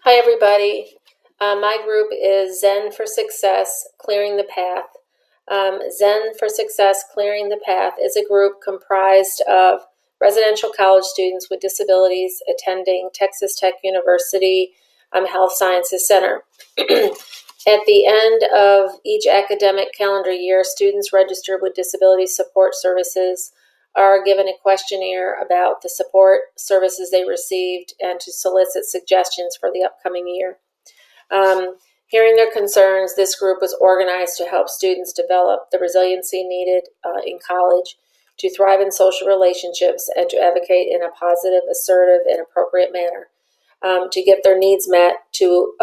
Hi, everybody. My group is Zen for Success, Clearing the Path. Zen for Success, Clearing the Path is a group comprised of residential college students with disabilities attending Texas Tech University Health Sciences Center. At the end of each academic calendar year, students registered with Disability Support Services are given a questionnaire about the support services they received and to solicit suggestions for the upcoming year. Hearing their concerns, this group was organized to help students develop the resiliency needed in college to thrive in social relationships and to advocate in a positive, assertive, and appropriate manner, to get their needs met, to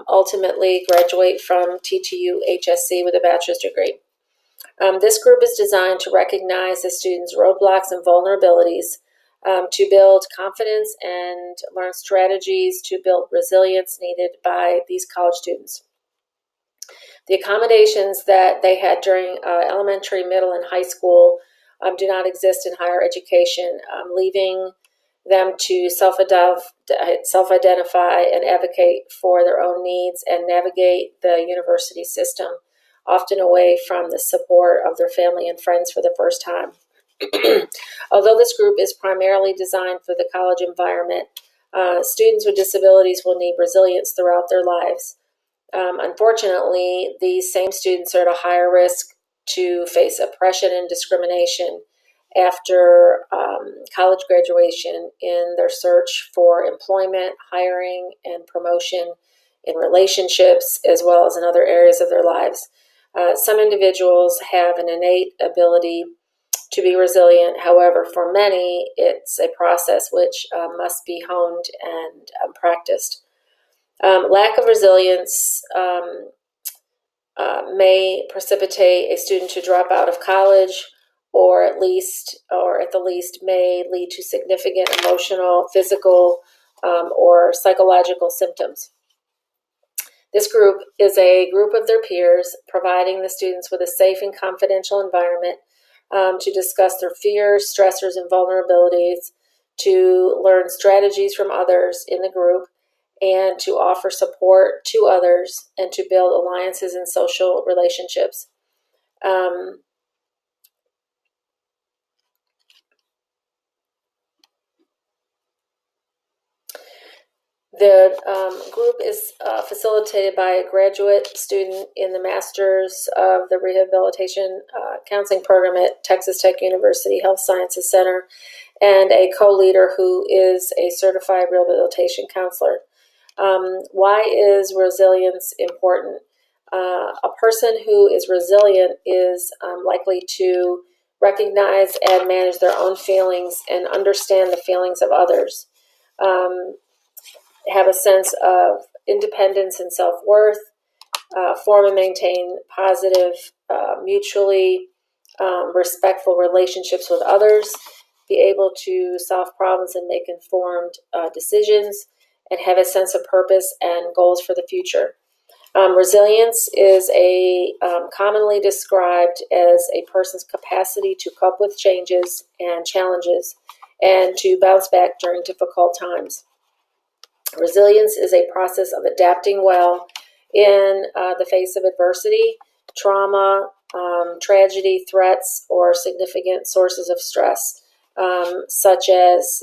ultimately graduate from TTU HSC with a bachelor's degree. This group is designed to recognize the students' roadblocks and vulnerabilities, to build confidence and learn strategies to build resilience needed by these college students. The accommodations that they had during elementary, middle, and high school do not exist in higher education, leaving them to self-identify and advocate for their own needs and navigate the university system, often away from the support of their family and friends for the first time. Although this group is primarily designed for the college environment, students with disabilities will need resilience throughout their lives. Unfortunately, these same students are at a higher risk to face oppression and discrimination after college graduation in their search for employment, hiring, and promotion in relationships, as well as in other areas of their lives. Some individuals have an innate ability to be resilient. However, for many, it's a process which must be honed and practiced. Lack of resilience may precipitate a student to drop out of college, or at the least, may lead to significant emotional, physical, or psychological symptoms. This group is a group of their peers, providing the students with a safe and confidential environment to discuss their fears, stressors, and vulnerabilities, to learn strategies from others in the group, and to offer support to others, and to build alliances and social relationships. The group is facilitated by a graduate student in the Masters of the Rehabilitation Counseling Program at Texas Tech University Health Sciences Center, and a co-leader who is a certified rehabilitation counselor. Why is resilience important? A person who is resilient is likely to recognize and manage their own feelings and understand the feelings of others. Have a sense of independence and self-worth, form and maintain positive, mutually respectful relationships with others, be able to solve problems and make informed decisions, and have a sense of purpose and goals for the future. Resilience is commonly described as a person's capacity to cope with changes and challenges and to bounce back during difficult times. Resilience is a process of adapting well in the face of adversity, trauma, tragedy, threats, or significant sources of stress, such as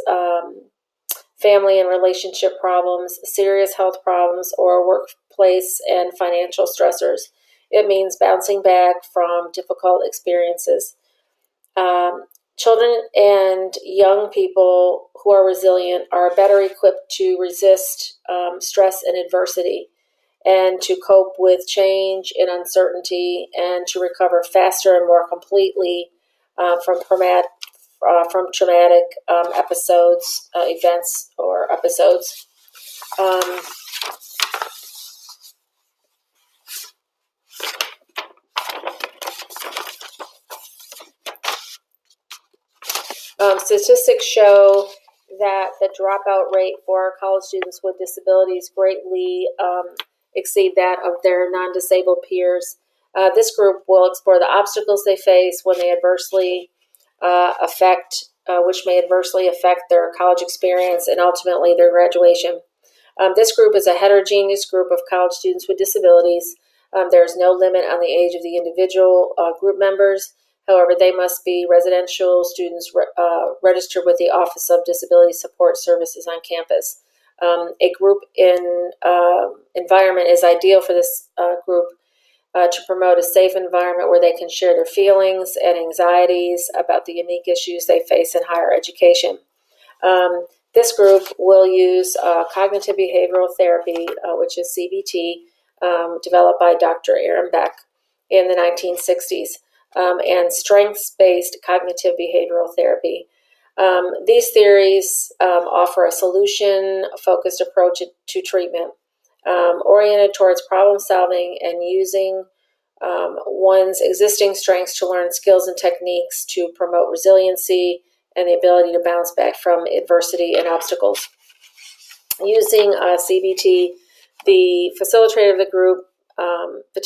family and relationship problems, serious health problems, or workplace and financial stressors. It means bouncing back from difficult experiences. Children and young people who are resilient are better equipped to resist stress and adversity, and to cope with change and uncertainty, and to recover faster and more completely from traumatic events or episodes. Statistics show that the dropout rate for college students with disabilities greatly exceed that of their non-disabled peers. This group will explore the obstacles they face when they which may adversely affect their college experience and ultimately their graduation. This group is a heterogeneous group of college students with disabilities. There's no limit on the age of the individual group members. However, they must be residential students registered with the Office of Disability Support Services on campus. A group environment is ideal for this group to promote a safe environment where they can share their feelings and anxieties about the unique issues they face in higher education. This group will use cognitive behavioral therapy, which is CBT, developed by Dr. Aaron Beck in the 1960s, and strengths-based cognitive behavioral therapy. These theories offer a solution-focused approach to treatment, oriented towards problem solving and using one's existing strengths to learn skills and techniques to promote resiliency and the ability to bounce back from adversity and obstacles. Using CBT, the facilitator of the group, the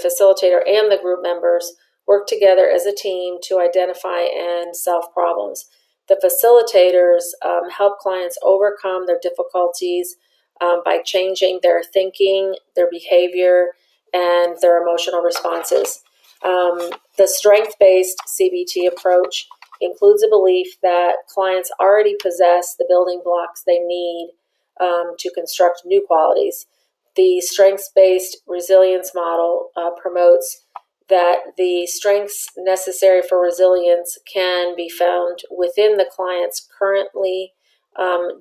facilitator and the group members work together as a team to identify and solve problems. The facilitators help clients overcome their difficulties by changing their thinking, their behavior, and their emotional responses. The strength-based CBT approach includes a belief that clients already possess the building blocks they need to construct new qualities. The strengths-based resilience model promotes that the strengths necessary for resilience can be found within the client's currently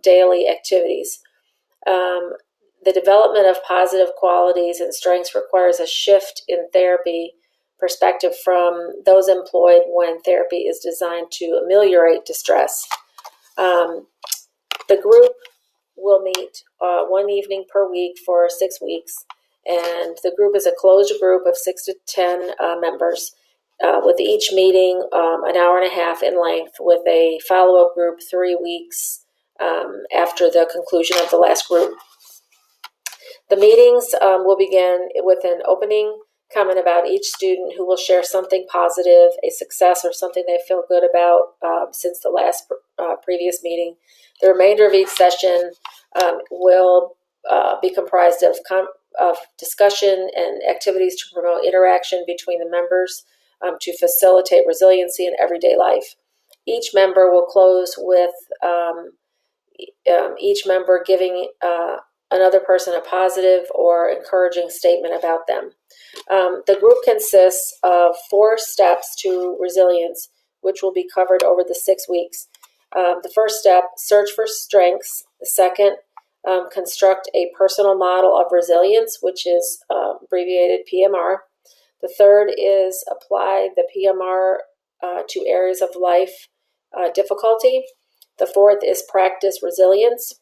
daily activities. The development of positive qualities and strengths requires a shift in therapy perspective from those employed when therapy is designed to ameliorate distress. The group will meet one evening per week for 6 weeks, and the group is a closed group of 6 to 10 members, with each meeting an hour and a half in length, with a follow-up group 3 weeks after the conclusion of the last group. The meetings will begin with an opening comment about each student, who will share something positive, a success, or something they feel good about since the last previous meeting. The remainder of each session will be comprised of discussion and activities to promote interaction between the members to facilitate resiliency in everyday life. Each member will close with each member giving another person a positive or encouraging statement about them. The group consists of 4 steps to resilience, which will be covered over the 6 weeks. The first step, search for strengths. The second, construct a personal model of resilience, which is abbreviated PMR. The third is apply the PMR to areas of life difficulty. The fourth is practice resilience.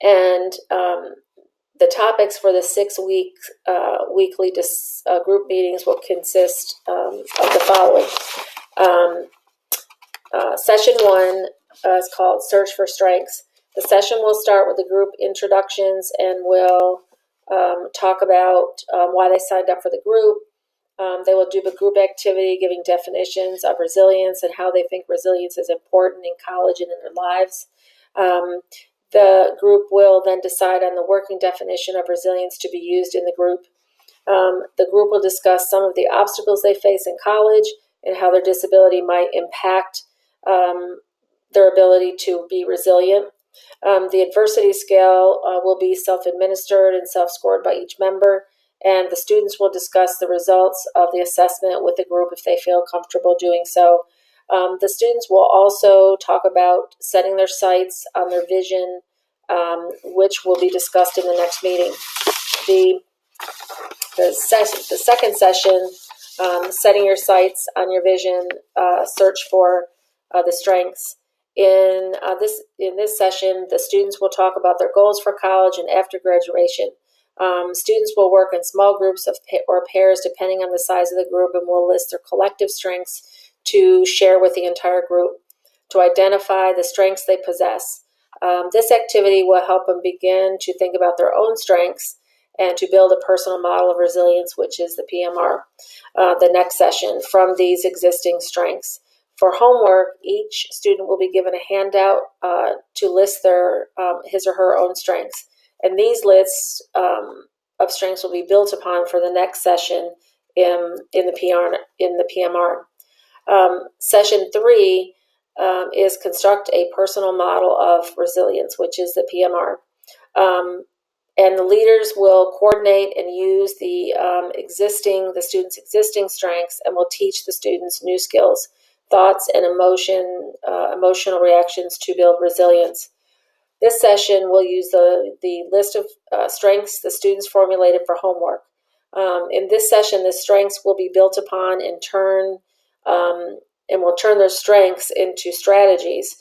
And the topics for the 6 week weekly group meetings will consist of the following. Session 1 is called Search for Strengths. The session will start with the group introductions and will talk about why they signed up for the group. They will do the group activity, giving definitions of resilience and how they think resilience is important in college and in their lives. The group will then decide on the working definition of resilience to be used in the group. The group will discuss some of the obstacles they face in college and how their disability might impact their ability to be resilient. The adversity scale will be self-administered and self-scored by each member, and the students will discuss the results of the assessment with the group if they feel comfortable doing so. The students will also talk about setting their sights on their vision, which will be discussed in the next meeting. The second session, setting your sights on your vision, search for the strengths. In this session, the students will talk about their goals for college and after graduation. Students will work in small groups or pairs depending on the size of the group, and will list their collective strengths to share with the entire group to identify the strengths they possess. This activity will help them begin to think about their own strengths and to build a personal model of resilience, which is the PMR, the next session, from these existing strengths. For homework, each student will be given a handout to list their his or her own strengths. And these lists of strengths will be built upon for the next session in the PMR. Session 3 is construct a personal model of resilience, which is the PMR. And the leaders will coordinate and use the students' existing strengths, and will teach the students new skills, thoughts, and emotional reactions to build resilience. This session will use the list of strengths the students formulated for homework. In this session, the strengths will be built upon and will turn their strengths into strategies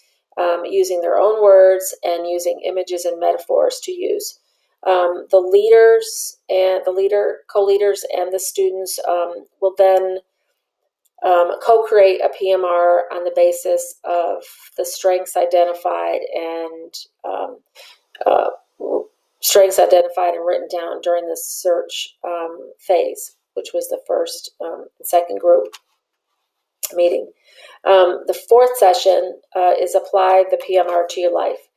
using their own words and using images and metaphors to use. The leaders and co-leaders and the students will then co-create a PMR on the basis of the strengths identified and written down during the search phase, which was the first and second group meeting. The fourth session is apply the PMR to your life.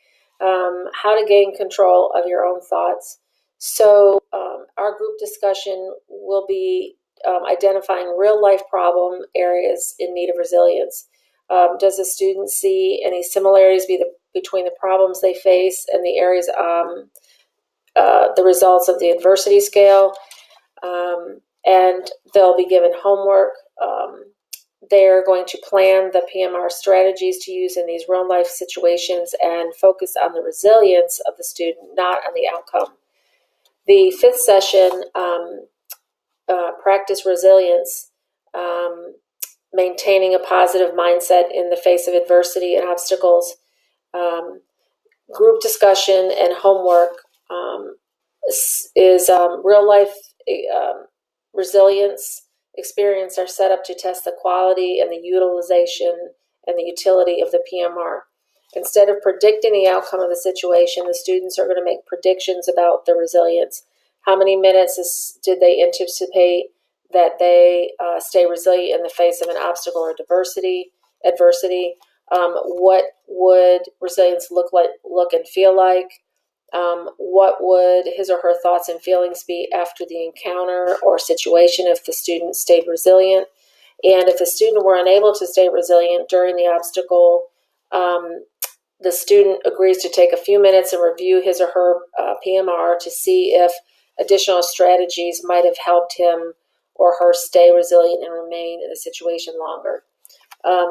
How to gain control of your own thoughts. So our group discussion will be identifying real life problem areas in need of resilience. Does the student see any similarities between the problems they face and the areas, the results of the adversity scale? And they'll be given homework. They're going to plan the PMR strategies to use in these real life situations and focus on the resilience of the student, not on the outcome. The fifth session, practice resilience, maintaining a positive mindset in the face of adversity and obstacles. Group discussion and homework is real life resilience experience are set up to test the quality and the utilization and the utility of the PMR. Instead of predicting the outcome of the situation, the students are going to make predictions about the resilience. How many minutes did they anticipate that they stay resilient in the face of an obstacle or adversity? What would resilience look and feel like? What would his or her thoughts and feelings be after the encounter or situation if the student stayed resilient? And if the student were unable to stay resilient during the obstacle, the student agrees to take a few minutes and review his or her PMR to see if additional strategies might have helped him or her stay resilient and remain in the situation longer.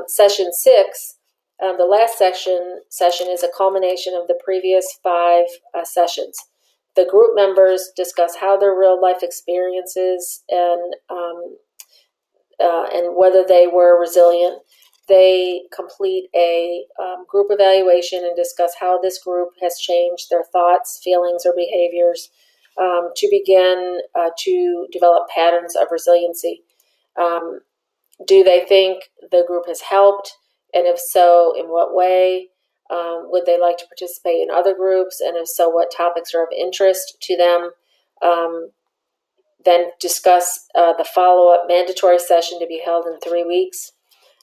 Session 6, the last session is a culmination of the previous 5 sessions. The group members discuss how their real life experiences and whether they were resilient. They complete a group evaluation and discuss how this group has changed their thoughts, feelings, or behaviors to begin to develop patterns of resiliency. Do they think the group has helped? And if so, in what way? Would they like to participate in other groups? And if so, what topics are of interest to them? Then discuss the follow-up mandatory session to be held in 3 weeks.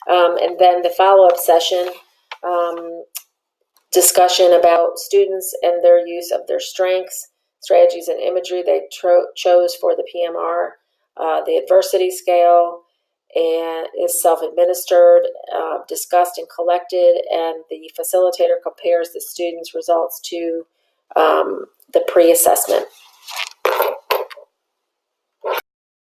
And then the follow-up session, discussion about students and their use of their strengths, strategies, and imagery they chose for the PMR. The adversity scale and is self-administered, discussed and collected, and the facilitator compares the students' results to the pre-assessment.